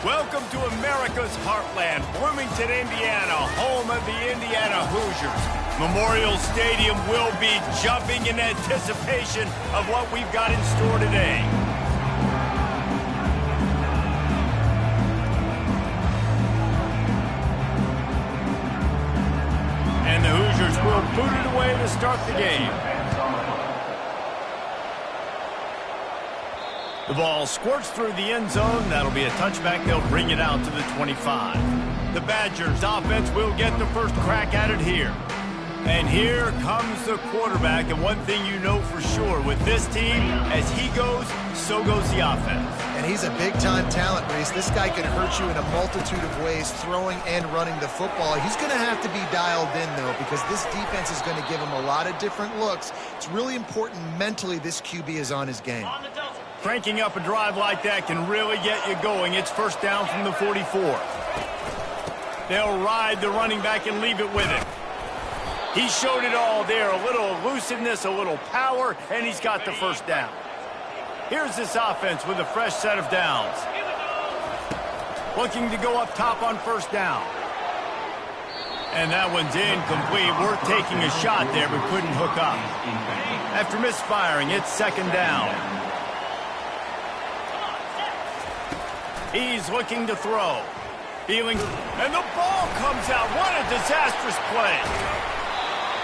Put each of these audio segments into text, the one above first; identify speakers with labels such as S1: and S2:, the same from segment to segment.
S1: Welcome to America's heartland, Bloomington, Indiana, home of the Indiana Hoosiers. Memorial Stadium will be jumping in anticipation of what we've got in store today. And the Hoosiers will boot it away to start the game. The ball squirts through the end zone. That'll be a touchback. They'll bring it out to the 25. The Badgers offense will get the first crack at it here. And here comes the quarterback. And one thing you know for sure, with this team, as he goes, so goes the offense.
S2: And he's a big-time talent, Reese. This guy can hurt you in a multitude of ways, throwing and running the football. He's going to have to be dialed in, though, because this defense is going to give him a lot of different looks. It's really important mentally this QB is on his game.
S1: Cranking up a drive like that can really get you going. It's first down from the 44. They'll ride the running back and leave it with him. He showed it all there. A little elusiveness, a little power, and he's got the first down. Here's this offense with a fresh set of downs. Looking to go up top on first down. And that one's incomplete. We're taking a shot there, but couldn't hook up. After misfiring, it's second down. He's looking to throw. Feeling, and the ball comes out. What a disastrous play.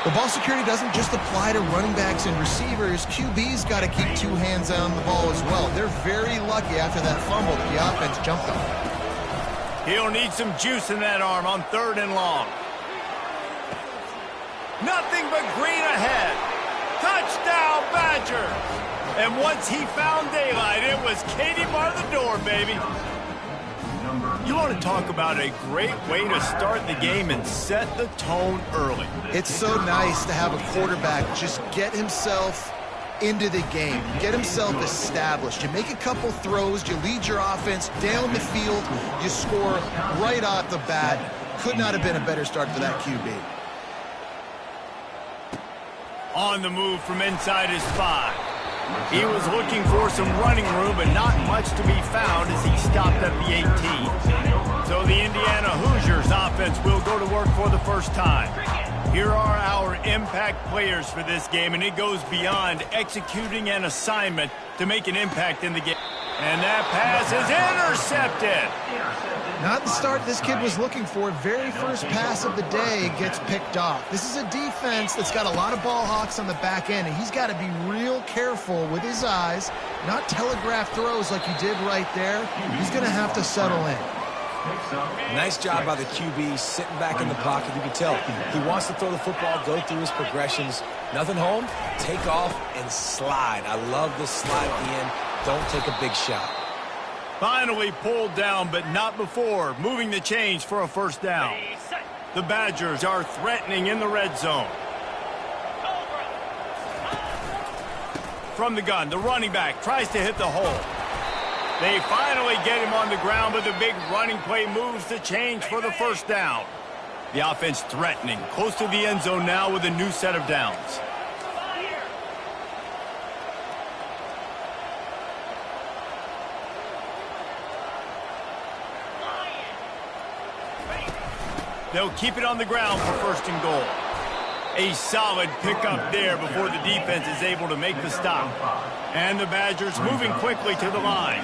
S2: The ball security doesn't just apply to running backs and receivers. QB's got to keep two hands on the ball as well. They're very lucky after that fumble that the offense jumped on.
S1: He'll need some juice in that arm on third and long. Nothing but green ahead. Touchdown, Badgers. And once he found daylight, it was Katie bar the door, baby. You want to talk about a great way to start the game and set the tone early.
S2: It's so nice to have a quarterback just get himself into the game, get himself established. You make a couple throws, you lead your offense down the field, you score right off the bat. Could not have been a better start for that QB.
S1: On the move from inside his 5. He was looking for some running room, but not much to be found as he stopped at the 18. So the Indiana Hoosiers offense will go to work for the first time. Here are our impact players for this game, and it goes beyond executing an assignment to make an impact in the game. And that pass is intercepted.
S2: Not the start this kid was looking for. Very first pass of the day gets picked off. This is a defense that's got a lot of ball hawks on the back end, and he's got to be real careful with his eyes, not telegraph throws like he did right there. He's going to have to settle in.
S3: Nice job by the QB sitting back in the pocket. You can tell he wants to throw the football, go through his progressions. Nothing home, take off and slide. I love this slide at the end. Don't take a big shot.
S1: Finally pulled down, but not before moving the chains for a first down. The Badgers are threatening in the red zone. From the gun, the running back tries to hit the hole. They finally get him on the ground, but the big running play moves the chains for the first down. The offense threatening, close to the end zone now with a new set of downs. They'll keep it on the ground for first and goal. A solid pickup there before the defense is able to make the stop. And the Badgers moving quickly to the line.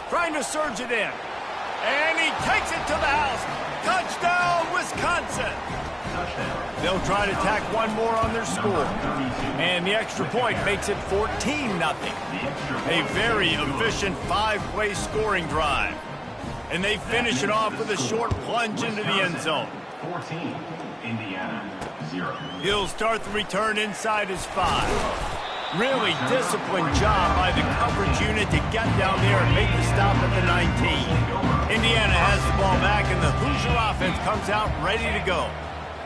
S1: Trying to surge it in. And he takes it to the house. Touchdown, Wisconsin. They'll try to tack one more on their score. And the extra point makes it 14-0. A very efficient 5-play scoring drive. And they finish it off with a short plunge into the end zone.
S4: 14, Indiana, 0.
S1: He'll start the return inside his 5. Really disciplined job by the coverage unit to get down there and make the stop at the 19. Indiana has the ball back, and the Hoosier offense comes out ready to go.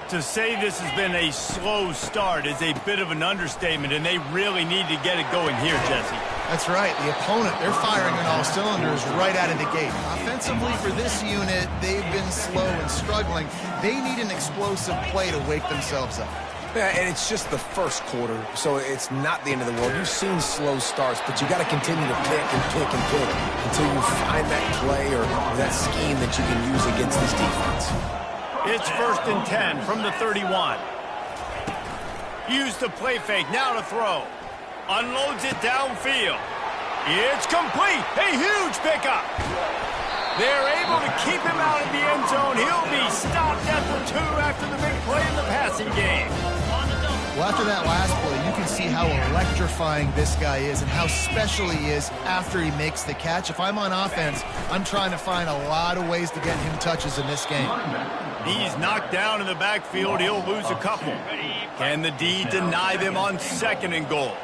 S1: To say this has been a slow start is a bit of an understatement, and they really need to get it going here, Jesse.
S2: That's right. The opponent, they're firing on all cylinders right out of the gate. Offensively for this unit, they've been slow and struggling. They need an explosive play to wake themselves up.
S3: Yeah, and it's just the first quarter, so it's not the end of the world. You've seen slow starts, but you got to continue to pick and pick and pick until you find that play or that scheme that you can use against this defense.
S1: It's 1st and 10 from the 31. Use the play fake, now to throw. Unloads it downfield. It's complete. A huge pickup. They're able to keep him out of the end zone. He'll be stopped at the 2 after the big play in the passing game.
S2: Well, after that last play, you can see how electrifying this guy is and how special he is after he makes the catch. If I'm on offense, I'm trying to find a lot of ways to get him touches in this game.
S1: He's knocked down in the backfield. He'll lose a couple. Can the D deny them on 2nd and goal?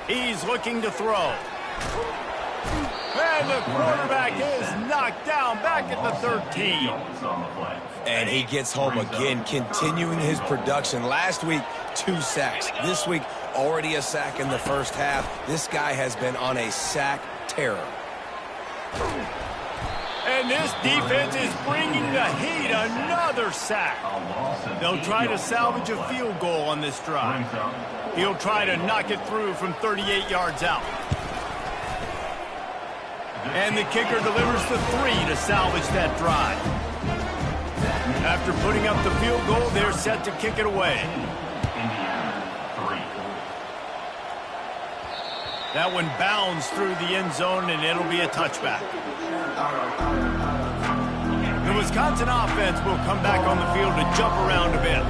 S1: He's looking to throw. And the quarterback is knocked down back at the 13.
S3: And he gets home again, continuing his production. Last week, 2 sacks. This week, already a sack in the first half. This guy has been on a sack terror.
S1: And this defense is bringing the heat. Another sack. They'll try to salvage a field goal on this drive. He'll try to knock it through from 38 yards out. And the kicker delivers the 3 to salvage that drive. After putting up the field goal, they're set to kick it away. That one bounds through the end zone, and it'll be a touchback. The Wisconsin offense will come back on the field to jump around a bit.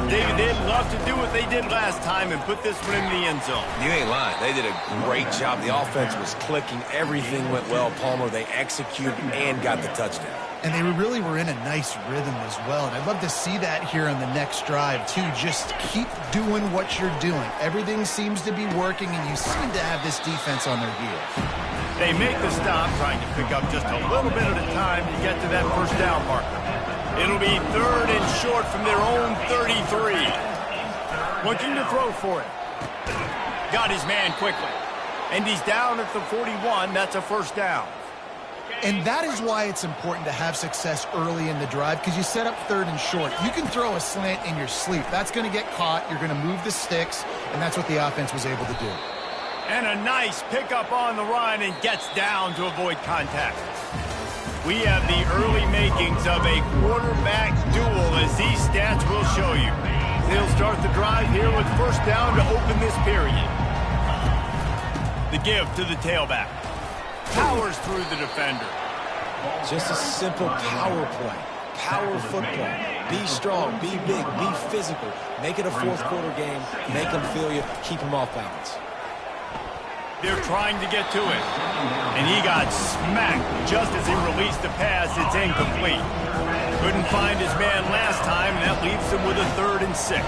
S1: David, they'd love to do what they did last time and put this one in the end zone.
S3: You ain't lying. They did a great job. The offense was clicking. Everything went well, Palmer. They executed and got the touchdown.
S2: And they really were in a nice rhythm as well. And I'd love to see that here on the next drive, too. Just keep doing what you're doing. Everything seems to be working, and you seem to have this defense on their heels.
S1: They make the stop, trying to pick up just a little bit at a time to get to that first down marker. It'll be 3rd and short from their own 33. Looking to throw for it. Got his man quickly. And he's down at the 41. That's a first down.
S2: And that is why it's important to have success early in the drive, because you set up 3rd and short. You can throw a slant in your sleep. That's going to get caught. You're going to move the sticks, and that's what the offense was able to do.
S1: And a nice pickup on the run and gets down to avoid contact. We have the early makings of a quarterback duel, as these stats will show you. They'll start the drive here with first down to open this period. The give to the tailback. Powers through the defender.
S3: Just a simple power play. Power football. Be strong, be big, be physical. Make it a 4th quarter game. Make them feel you. Keep them off balance.
S1: They're trying to get to it. And he got smacked just as he released the pass. It's incomplete. Couldn't find his man last time, and that leaves him with a 3rd and 6.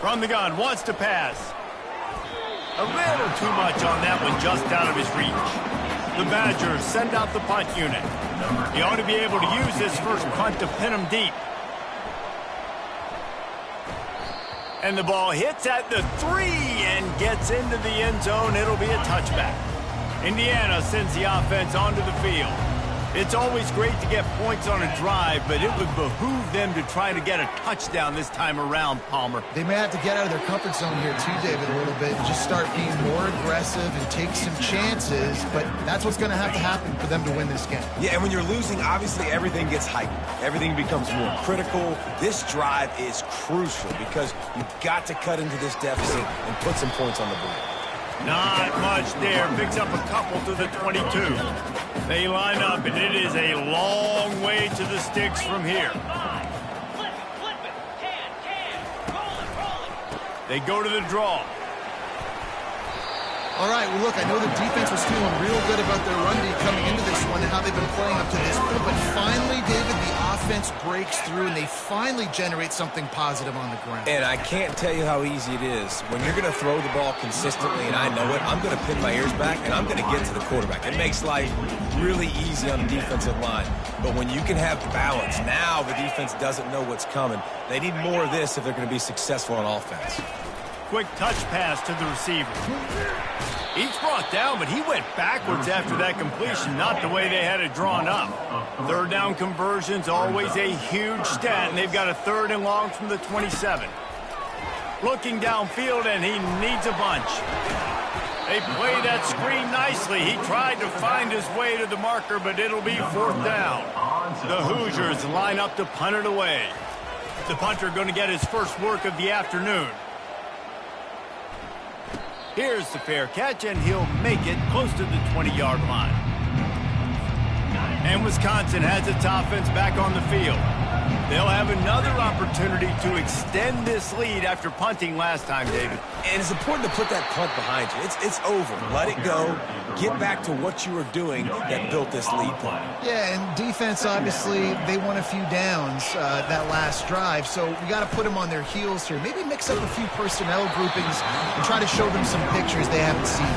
S1: From the gun, wants to pass. A little too much on that one, just out of his reach. The Badgers send out the punt unit. He ought to be able to use this first punt to pin him deep. And the ball hits at the 3 and gets into the end zone. It'll be a touchback. Indiana sends the offense onto the field. It's always great to get points on a drive, but it would behoove them to try to get a touchdown this time around, Palmer.
S2: They may have to get out of their comfort zone here too, David, a little bit, and just start being more aggressive and take some chances, but that's what's going to have to happen for them to win this game.
S3: Yeah, and when you're losing, obviously everything gets heightened. Everything becomes more critical. This drive is crucial because you've got to cut into this deficit and put some points on the board.
S1: Not much there. Picks up a couple to the 22. They line up, and it is a long way to the sticks from here. They go to the draw.
S2: All right, well, look, I know the defense was feeling real good about their run D coming into this one and how they've been playing up to this point, but finally, David, the offense breaks through and they finally generate something positive on the ground.
S3: And I can't tell you how easy it is. When you're going to throw the ball consistently, and I know it, I'm going to pin my ears back and I'm going to get to the quarterback. It makes life really easy on the defensive line. But when you can have balance, now the defense doesn't know what's coming. They need more of this if they're going to be successful on offense.
S1: Quick touch pass to the receiver. He's brought down, but he went backwards after that completion, not the way they had it drawn up. Third down conversion's always a huge stat, and they've got a 3rd and long from the 27. Looking downfield, and he needs a bunch. They play that screen nicely. He tried to find his way to the marker, but it'll be 4th down. The Hoosiers line up to punt it away. The punter going to get his first work of the afternoon. Here's the fair catch, and he'll make it close to the 20-yard line. And Wisconsin has its offense back on the field. They'll have another opportunity to extend this lead after punting last time, David.
S3: And it's important to put that punt behind you. It's over. Let it go. Get back to what you were doing that built this lead play.
S2: Yeah, and defense, obviously, they won a few downs that last drive, so we got to put them on their heels here. Maybe mix up a few personnel groupings and try to show them some pictures they haven't seen.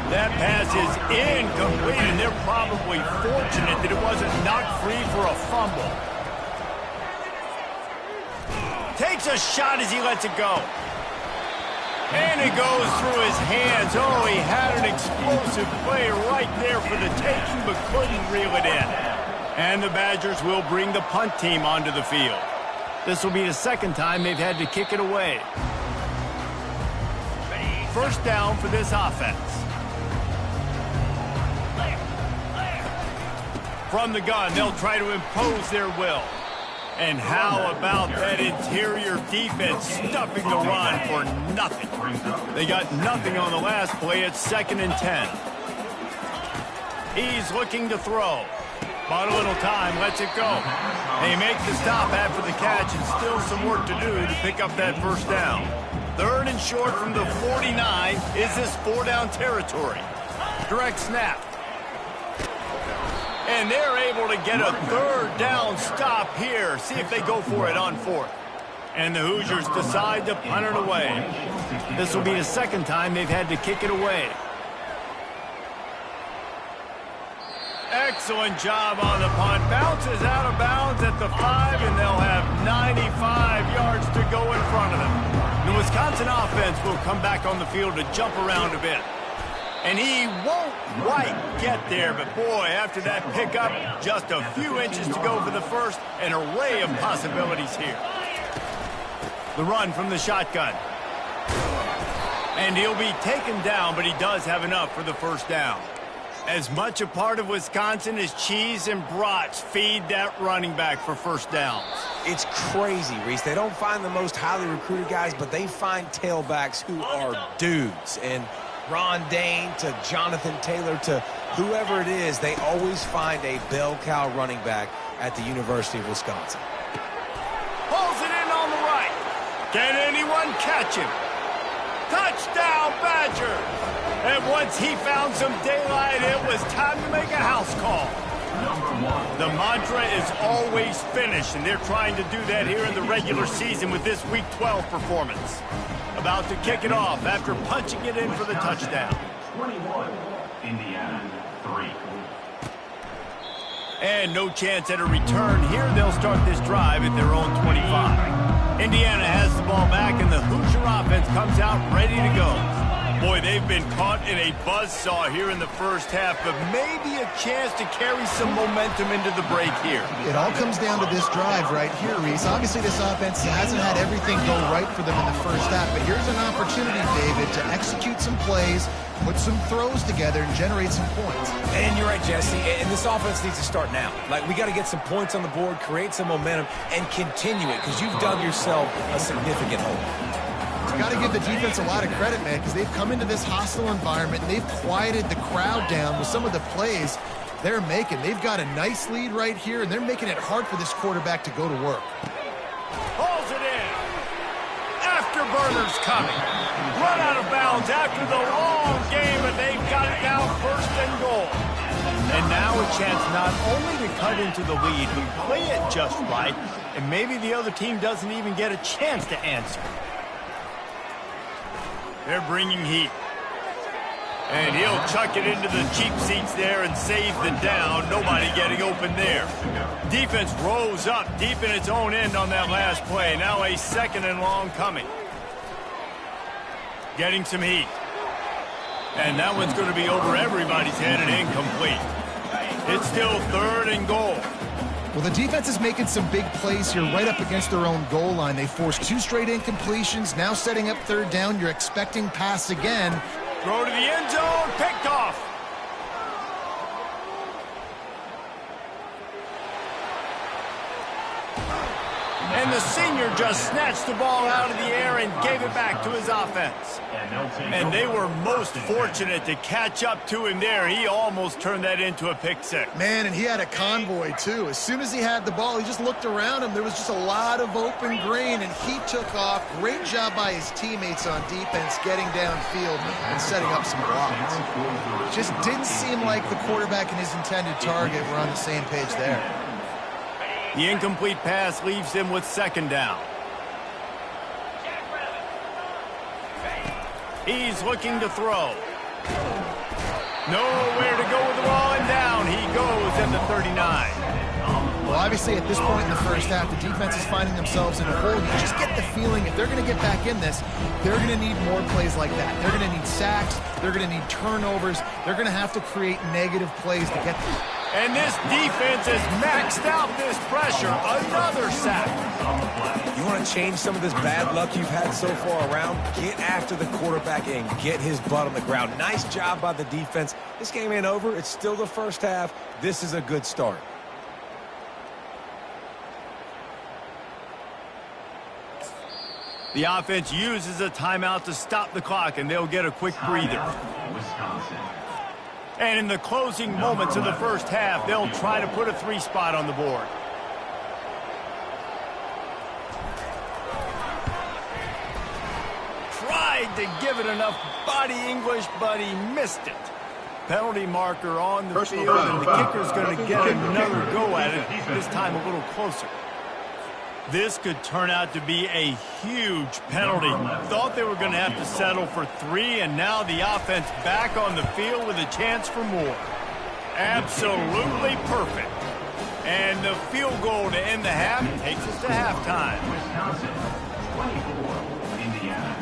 S1: That pass is incomplete, and they're probably fortunate that it wasn't knocked free for a fumble. Takes a shot as he lets it go. And it goes through his hands. Oh, he had an explosive play right there for the taking, but couldn't reel it in. And the Badgers will bring the punt team onto the field. This will be the 2nd time they've had to kick it away. 1st down for this offense. From the gun, they'll try to impose their will. And how about that interior defense stuffing the run for nothing? They got nothing on the last play. It's 2nd and 10. He's looking to throw. Bought a little time, lets it go. They make the stop after the catch, and still some work to do to pick up that 1st down. 3rd and short from the 49. Is this 4-down territory? Direct snap. And they're able to get a 3rd down stop here. See if they go for it on 4th. And the Hoosiers decide to punt it away. This will be the 2nd time they've had to kick it away. Excellent job on the punt. Bounces out of bounds at the 5, and they'll have 95 yards to go in front of them. The Wisconsin offense will come back on the field to jump around a bit. And he won't quite get there, but boy, after that pickup, just a few inches to go for the 1st, an array of possibilities here. The run from the shotgun. And he'll be taken down, but he does have enough for the 1st down. As much a part of Wisconsin as cheese and brats feed that running back for 1st downs.
S3: It's crazy, Reese. They don't find the most highly recruited guys, but they find tailbacks who are dudes. And Ron Dane to Jonathan Taylor to whoever it is, they always find a bell cow running back at the University of Wisconsin.
S1: Pulls it in on the right. Can anyone catch him? Touchdown, Badger! And once he found some daylight, it was time to make a house call. The mantra is always finish, and they're trying to do that here in the regular season with this Week 12 performance. About to kick it off after punching it in for the touchdown.
S4: 21, Indiana, 3.
S1: And no chance at a return here. They'll start this drive at their own 25. Indiana has the ball back, and the Hoosier offense comes out ready to go. Boy, they've been caught in a buzzsaw here in the 1st half, but maybe a chance to carry some momentum into the break here.
S2: It all comes down to this drive right here, Reese. Obviously, this offense hasn't had everything go right for them in the 1st half, but here's an opportunity, David, to execute some plays, put some throws together, and generate some points.
S3: And you're right, Jesse, and this offense needs to start now. Like, we got to get some points on the board, create some momentum, and continue it, because you've dug yourself a significant hole.
S2: You got to give the defense a lot of credit, man, because they've come into this hostile environment, and they've quieted the crowd down with some of the plays they're making. They've got a nice lead right here, and they're making it hard for this quarterback to go to work.
S1: Pulls it in. After burners coming. Run out of bounds after the long game, and they've got it now first and goal. And now a chance not only to cut into the lead, but play it just right, and maybe the other team doesn't even get a chance to answer. They're bringing heat. And he'll chuck it into the cheap seats there and save the down. Nobody getting open there. Defense rose up deep in its own end on that last play. Now a second and long coming. Getting some heat. And that one's going to be over everybody's head and incomplete. It's still third and goal.
S2: Well, the defense is making some big plays here right up against their own goal line. They forced 2 straight incompletions. Now setting up third down. You're expecting pass again.
S1: Throw to the end zone, picked off. And the senior just snatched the ball out of the air and gave it back to his offense. And they were most fortunate to catch up to him there. He almost turned that into a pick six.
S2: Man, and he had a convoy, too. As soon as he had the ball, he just looked around him. There was just a lot of open green, and he took off. Great job by his teammates on defense getting downfield and setting up some blocks. Just didn't seem like the quarterback and his intended target were on the same page there.
S1: The incomplete pass leaves him with second down. He's looking to throw. Nowhere to go with the ball, and down he goes at the 39.
S2: Well, obviously, at this point in the first half, the defense is finding themselves in a hole. You just get the feeling if they're going to get back in this, they're going to need more plays like that. They're going to need sacks. They're going to need turnovers. They're going to have to create negative plays to get them.
S1: And this defense has maxed out this pressure. Another sack.
S3: You want to change some of this bad luck you've had so far around? Get after the quarterback and get his butt on the ground. Nice job by the defense. This game ain't over. It's still the first half. This is a good start.
S1: The offense uses a timeout to stop the clock, and they'll get a quick breather. And in the closing moments of the first half, they'll try to put a 3 spot on the board. Tried to give it enough body English, but he missed it. Penalty marker on the field, and the kicker's going to get another go at it, this time a little closer. This could turn out to be a huge penalty. Thought they were going to have to settle for 3, and now the offense back on the field with a chance for more. Absolutely perfect. And the field goal to end the half takes us to halftime.
S4: Wisconsin, 24, Indiana,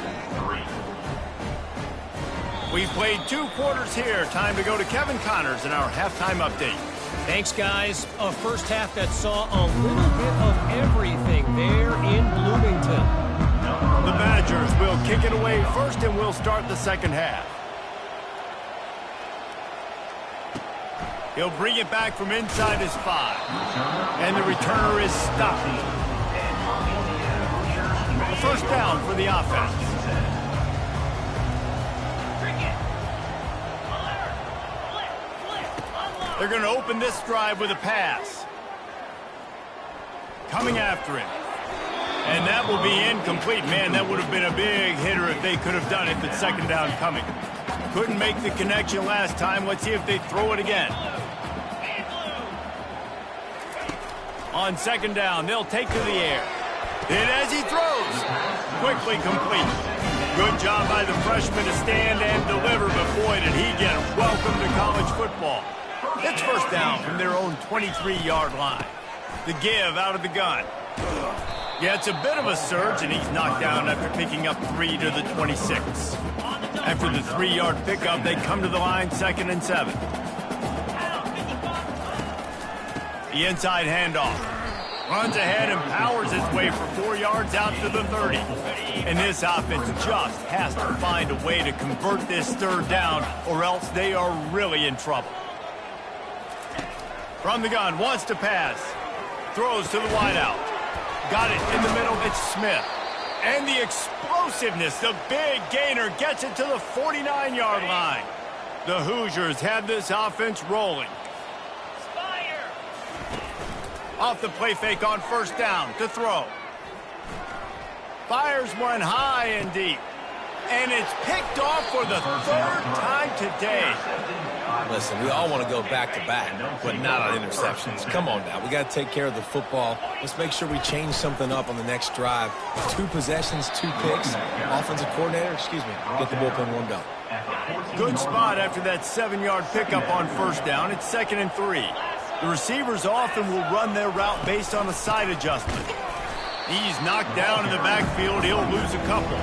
S4: 3.
S1: We've played 2 quarters here. Time to go to Kevin Connors in our halftime update.
S5: Thanks, guys. A first half that saw a little bit of everything there in Bloomington.
S1: The Badgers will kick it away first, and we'll start the second half. He'll bring it back from inside his 5. And the returner is stopped. A first down for the offense. They're going to open this drive with a pass. Coming after him. And that will be incomplete. Man, that would have been a big hitter if they could have done it, but second down coming. Couldn't make the connection last time. Let's see if they throw it again. On second down, they'll take to the air. And as he throws, quickly complete. Good job by the freshman to stand and deliver, but boy, did he get welcome to college football. It's first down from their own 23-yard line. The give out of the gun. Yeah, it's a bit of a surge, and he's knocked down after picking up 3 to the 26. After the 3-yard pickup, they come to the line, 2nd and 7. The inside handoff. Runs ahead and powers his way for 4 yards out to the 30. And this offense just has to find a way to convert this third down, or else they are really in trouble. From the gun, wants to pass. Throws to the wideout. Got it in the middle, it's Smith. And the explosiveness, the big gainer gets it to the 49-yard line. The Hoosiers have this offense rolling. Off the play fake on first down to throw. Fires one high and deep. And it's picked off for the third time today.
S3: Listen, we all want to go back-to-back, but not on interceptions. Come on now. We got to take care of the football. Let's make sure we change something up on the next drive. 2 possessions, 2 picks. Offensive coordinator, get the bullpen warmed up.
S1: Good spot after that 7-yard pickup on first down. It's 2nd and 3. The receivers often will run their route based on a side adjustment. He's knocked down in the backfield. He'll lose a couple.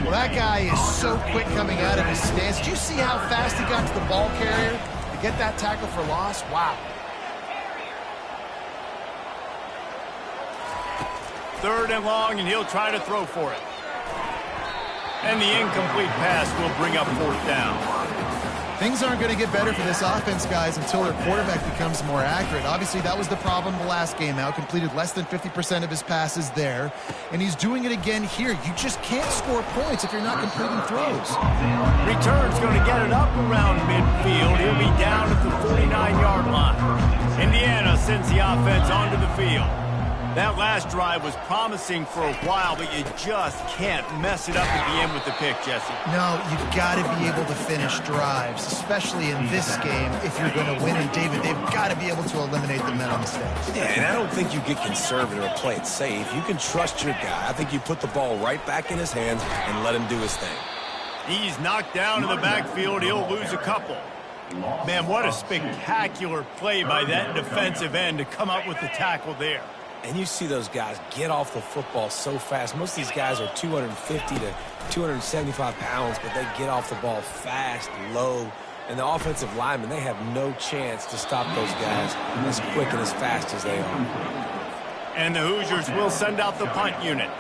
S2: Well, that guy is so quick coming out of his stance. Did you see how fast he got to the ball carrier to get that tackle for loss? Wow.
S1: 3rd and long, and he'll try to throw for it. And the incomplete pass will bring up 4th down.
S2: Things aren't going to get better for this offense, guys, until their quarterback becomes more accurate. Obviously, that was the problem the last game out. Completed less than 50% of his passes there. And he's doing it again here. You just can't score points if you're not completing throws.
S1: Return's going to get it up around midfield. He'll be down at the 49-yard line. Indiana sends the offense onto the field. That last drive was promising for a while, but you just can't mess it up at the end with the pick, Jesse.
S2: No, you've got to be able to finish drives, especially in this game if you're going to win. And, David, they've got to be able to eliminate the mental mistakes.
S3: Yeah, and I don't think you get conservative or play it safe. You can trust your guy. I think you put the ball right back in his hands and let him do his thing.
S1: He's knocked down in the backfield. He'll lose a couple. Man, what a spectacular play by that defensive end to come up with the tackle there.
S3: And you see those guys get off the football so fast. Most of these guys are 250 to 275 pounds, but they get off the ball fast, low. And the offensive linemen, they have no chance to stop those guys as quick and as fast as they are.
S1: And the Hoosiers will send out the punt unit.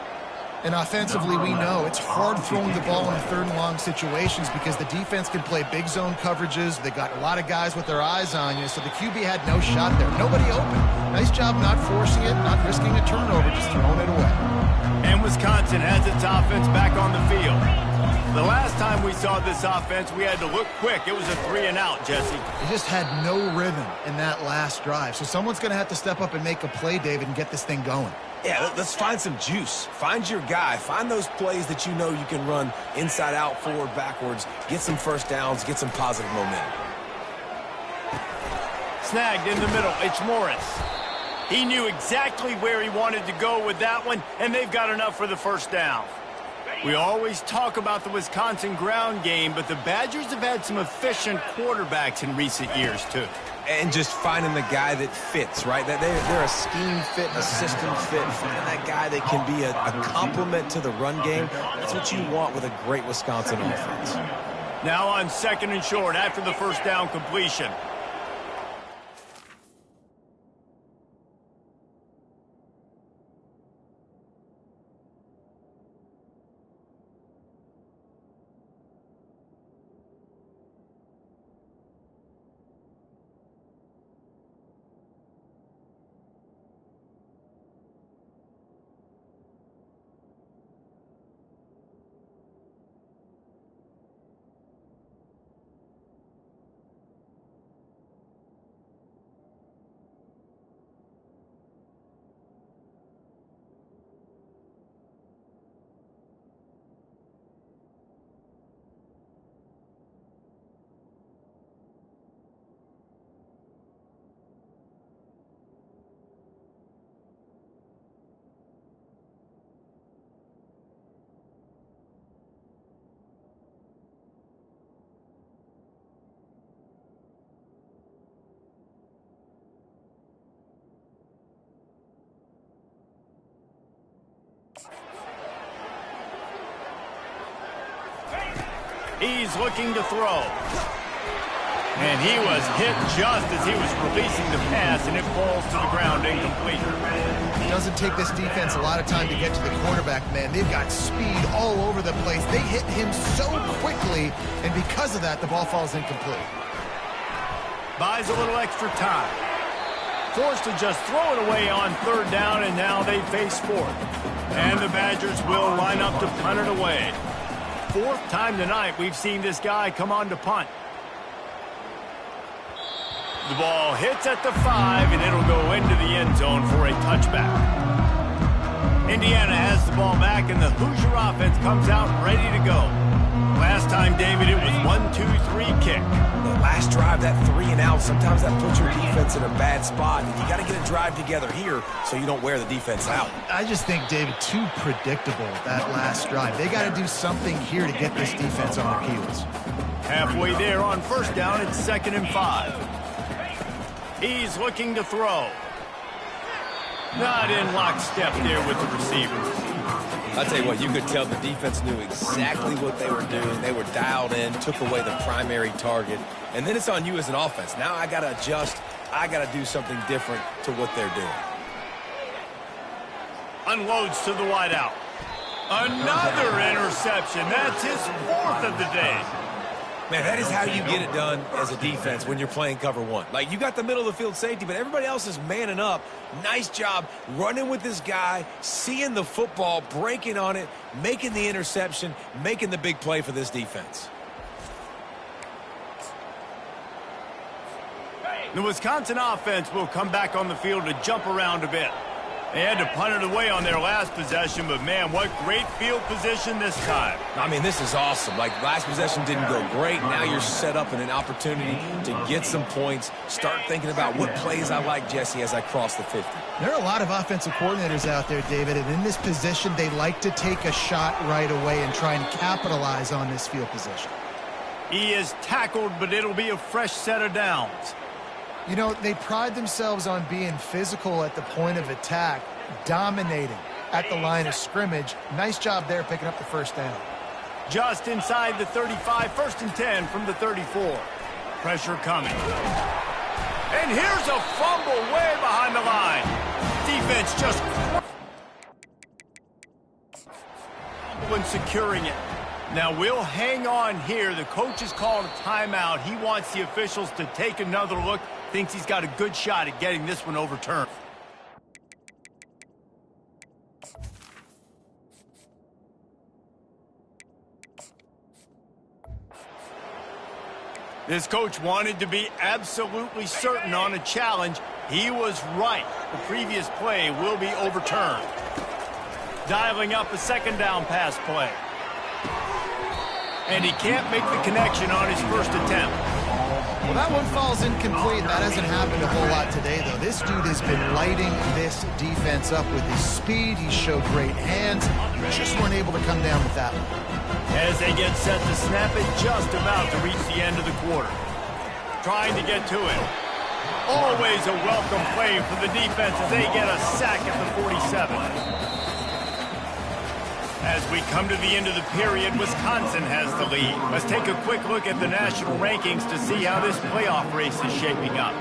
S2: And offensively, we know it's hard throwing the ball in 3rd and long situations because the defense can play big zone coverages. They got a lot of guys with their eyes on you, so the QB had no shot there. Nobody open. Nice job not forcing it, not risking a turnover, just throwing it away.
S1: And Wisconsin has its offense back on the field. The last time we saw this offense, we had to look quick. It was a 3-and-out, Jesse.
S2: They just had no rhythm in that last drive. So someone's going to have to step up and make a play, David, and get this thing going.
S3: Yeah, let's find some juice. Find your guy. Find those plays that you know you can run inside out, forward, backwards. Get some first downs. Get some positive momentum.
S1: Snagged in the middle. It's Morris. He knew exactly where he wanted to go with that one, and they've got enough for the first down. We always talk about the Wisconsin ground game, but the Badgers have had some efficient quarterbacks in recent years, too.
S3: And just finding the guy that fits, right? They're a scheme fit, a system fit. Finding that guy that can be a complement to the run game. That's what you want with a great Wisconsin offense.
S1: Now on 2nd and short after the first down completion. He's looking to throw. And he was hit just as he was releasing the pass, and it falls to the ground incomplete.
S2: It doesn't take this defense a lot of time to get to the quarterback, man. They've got speed all over the place. They hit him so quickly, and because of that, the ball falls incomplete.
S1: Buys a little extra time. Forced to just throw it away on 3rd down, and now they face 4th. And the Badgers will line up to punt it away. 4th time tonight we've seen this guy come on to punt. The ball hits at the 5, and it'll go into the end zone for a touchback. Indiana has the ball back, and the Hoosier offense comes out ready to go. Last time, David, it was 1-2-3 kick.
S3: The last drive, that 3 and out, sometimes that puts your defense in a bad spot. And you got to get a drive together here so you don't wear the defense out.
S2: I just think, David, too predictable, that last drive. They got to do something here to get this defense on their heels.
S1: Halfway there on first down, it's 2nd and 5. He's looking to throw. Not in lockstep there with the receiver.
S3: I'll tell you what, you could tell the defense knew exactly what they were doing. They were dialed in, took away the primary target, and then it's on you as an offense. Now I got to adjust. I got to do something different to what they're doing.
S1: Unloads to the wideout. Another interception. That's his 4th of the day.
S3: Man, that is how you get it done as a defense when you're playing cover 1. Like, you got the middle of the field safety, but everybody else is manning up. Nice job running with this guy, seeing the football, breaking on it, making the interception, making the big play for this defense.
S1: The Wisconsin offense will come back on the field to jump around a bit. They had to punt it away on their last possession, but, man, what great field position this time.
S3: I mean, this is awesome. Like, last possession didn't go great. Now you're set up in an opportunity to get some points. Start thinking about what plays I like, Jesse, as I cross the 50.
S2: There are a lot of offensive coordinators out there, David, and in this position, they like to take a shot right away and try and capitalize on this field position.
S1: He is tackled, but it'll be a fresh set of downs.
S2: You know, they pride themselves on being physical at the point of attack, dominating at the line of scrimmage. Nice job there picking up the first down.
S1: Just inside the 35, 1st and 10 from the 34. Pressure coming. And here's a fumble way behind the line. Defense just and securing it. Now we'll hang on here. The coach has called a timeout. He wants the officials to take another look. Thinks he's got a good shot at getting this one overturned. This coach wanted to be absolutely certain on a challenge. He was right. The previous play will be overturned. Dialing up a 2nd down pass play. And he can't make the connection on his first attempt.
S2: Well, that one falls incomplete. That hasn't happened a whole lot today, though. This dude has been lighting this defense up with his speed. He showed great hands. Just weren't able to come down with that one.
S1: As they get set to snap it, just about to reach the end of the quarter. Trying to get to it. Always a welcome play for the defense as they get a sack at the 47. As we come to the end of the period, Wisconsin has the lead. Let's take a quick look at the national rankings to see how this playoff race is shaping up.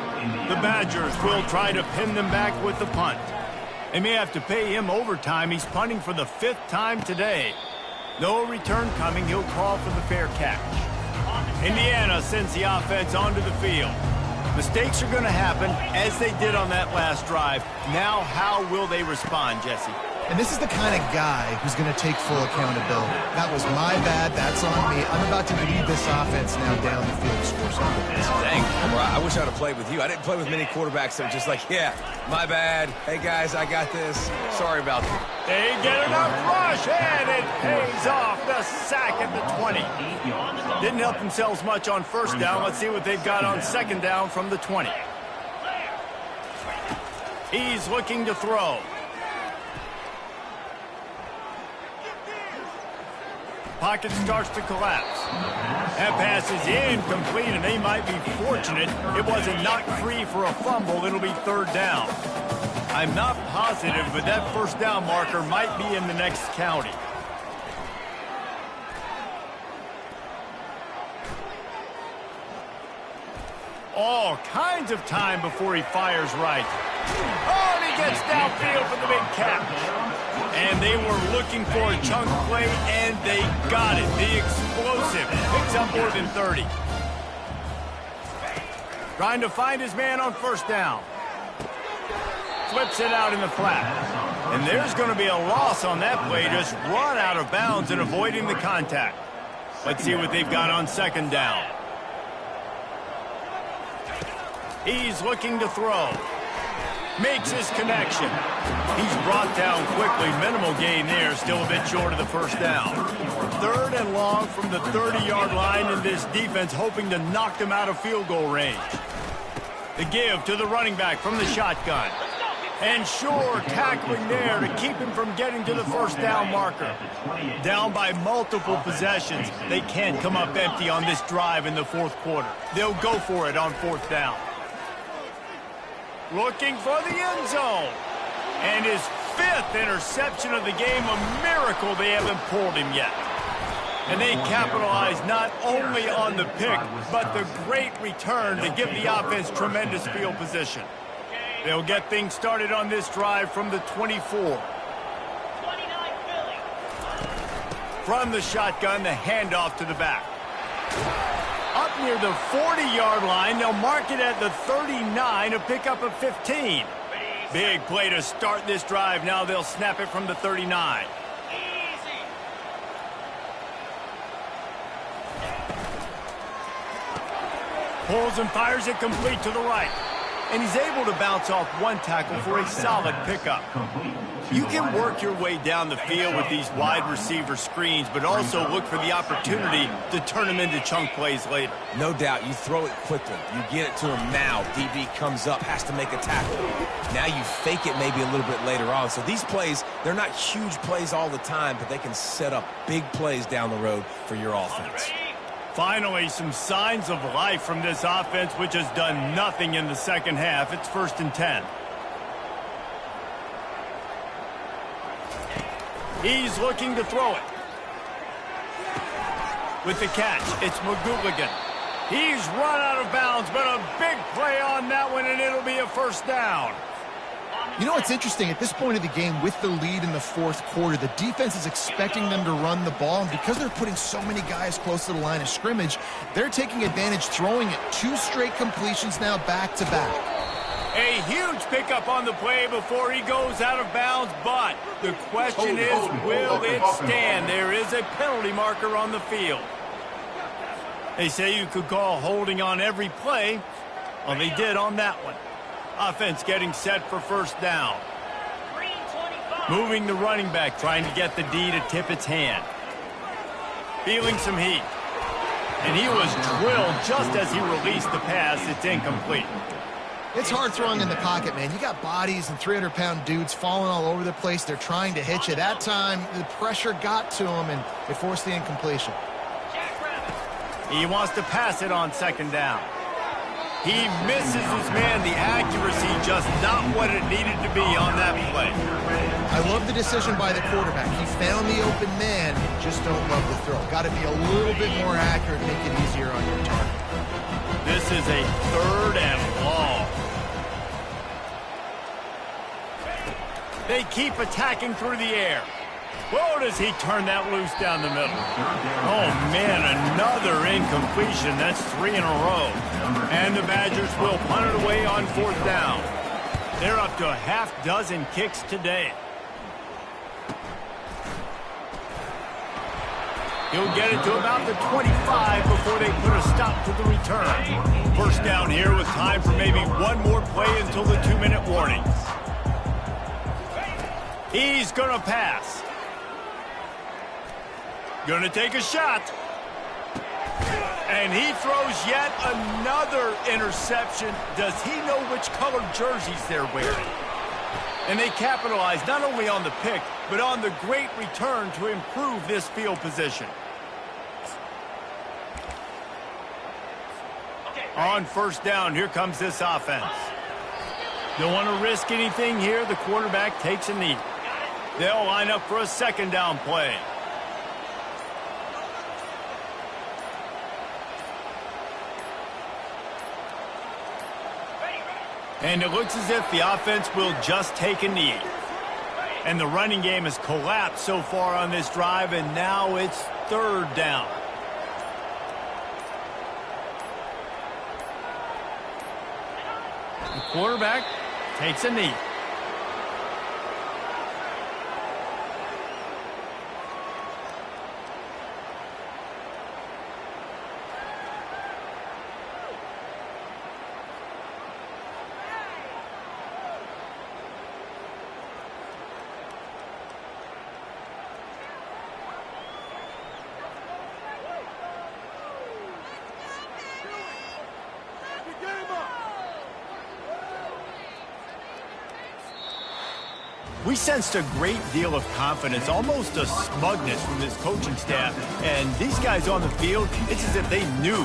S1: The Badgers will try to pin them back with the punt. They may have to pay him overtime. He's punting for the 5th time today. No return coming. He'll call for the fair catch. Indiana sends the offense onto the field. Mistakes are going to happen, as they did on that last drive. Now, how will they respond, Jesse?
S2: And this is the kind of guy who's going to take full accountability. That was my bad. That's on me. I'm about to lead this offense now down the field to score something.
S3: Dang, I wish I would have played with you. I didn't play with many quarterbacks that were just like, yeah, my bad. Hey, guys, I got this. Sorry about that.
S1: They get enough rush, and it pays off. The sack at the 20. Didn't help themselves much on first down. Let's see what they've got on 2nd down from the 20. He's looking to throw. Pocket starts to collapse. That pass is incomplete, and they might be fortunate it wasn't knocked free for a fumble. It'll be 3rd down. I'm not positive, but that 1st down marker might be in the next county. All kinds of time before he fires right. Oh, and he gets downfield for the big catch. And they were looking for a chunk play, and they got it. The explosive picks up more than 30. Trying to find his man on 1st down. Flips it out in the flat. And there's going to be a loss on that play. Just run out of bounds and avoiding the contact. Let's see what they've got on 2nd down. He's looking to throw. makes his connection. He's brought down quickly. Minimal gain there, still a bit short of the first down. 3rd and long from the 30-yard line, and this defense hoping to knock them out of field goal range. The give to the running back from the shotgun. And sure, tackling there to keep him from getting to the first down marker. Down by multiple possessions. They can't come up empty on this drive in the 4th quarter. They'll go for it on 4th down. Looking for the end zone. And his 5th interception of the game, a miracle they haven't pulled him yet. And they capitalize not only on the pick, but the great return to give the offense tremendous field position. They'll get things started on this drive from the 24. From the shotgun, the handoff to the back. Up near the 40-yard line, they'll mark it at the 39 to pick up a 15. Big play to start this drive. Now they'll snap it from the 39. Pulls and fires it complete to the right. And he's able to bounce off one tackle for a solid pickup. You can work your way down the field with these wide receiver screens, but also look for the opportunity to turn them into chunk plays later.
S3: No doubt, you throw it quickly. You get it to him now. DB comes up, has to make a tackle. Now you fake it maybe a little bit later on. So these plays, they're not huge plays all the time, but they can set up big plays down the road for your offense.
S1: Finally, some signs of life from this offense, which has done nothing in the second half. It's 1st and 10. He's looking to throw it. With the catch, it's McGooligan. He's run out of bounds, but a big play on that one, and it'll be a first down.
S2: You know what's interesting? At this point of the game, with the lead in the 4th quarter, the defense is expecting them to run the ball, and because they're putting so many guys close to the line of scrimmage, they're taking advantage, throwing it 2 straight completions now back-to-back.
S1: A huge pickup on the play before he goes out of bounds, but the question is, will it stand? There is a penalty marker on the field. They say you could call holding on every play. Well, they did on that one. Offense getting set for first down. Moving the running back, trying to get the D to tip its hand. Feeling some heat. And he was drilled just as he released the pass. It's incomplete.
S2: It's hard throwing in the pocket, man. You got bodies and 300-pound dudes falling all over the place. They're trying to hit you. That time, the pressure got to him, and it forced the incompletion.
S1: He wants to pass it on 2nd down. He misses his man. The accuracy just not what it needed to be on that play.
S2: I love the decision by the quarterback. He found the open man. Just don't love the throw. Got to be a little bit more accurate, make it easier on your target.
S1: This is a 3rd and long. They keep attacking through the air. Whoa, does he turn that loose down the middle? Oh, man, another incompletion. That's 3 in a row. And the Badgers will punt it away on 4th down. They're up to a half-dozen kicks today. He'll get it to about the 25 before they put a stop to the return. First down here with time for maybe one more play until the 2-minute warning. He's going to pass. Going to take a shot. And he throws yet another interception. Does he know which colored jerseys they're wearing? And they capitalize not only on the pick, but on the great return to improve this field position. On first down, here comes this offense. Don't want to risk anything here. The quarterback takes a knee. They'll line up for a 2nd down play. And it looks as if the offense will just take a knee. And the running game has collapsed so far on this drive, and now it's 3rd down. The quarterback takes a knee. We sensed a great deal of confidence, almost a smugness from this coaching staff. And these guys on the field, it's as if they knew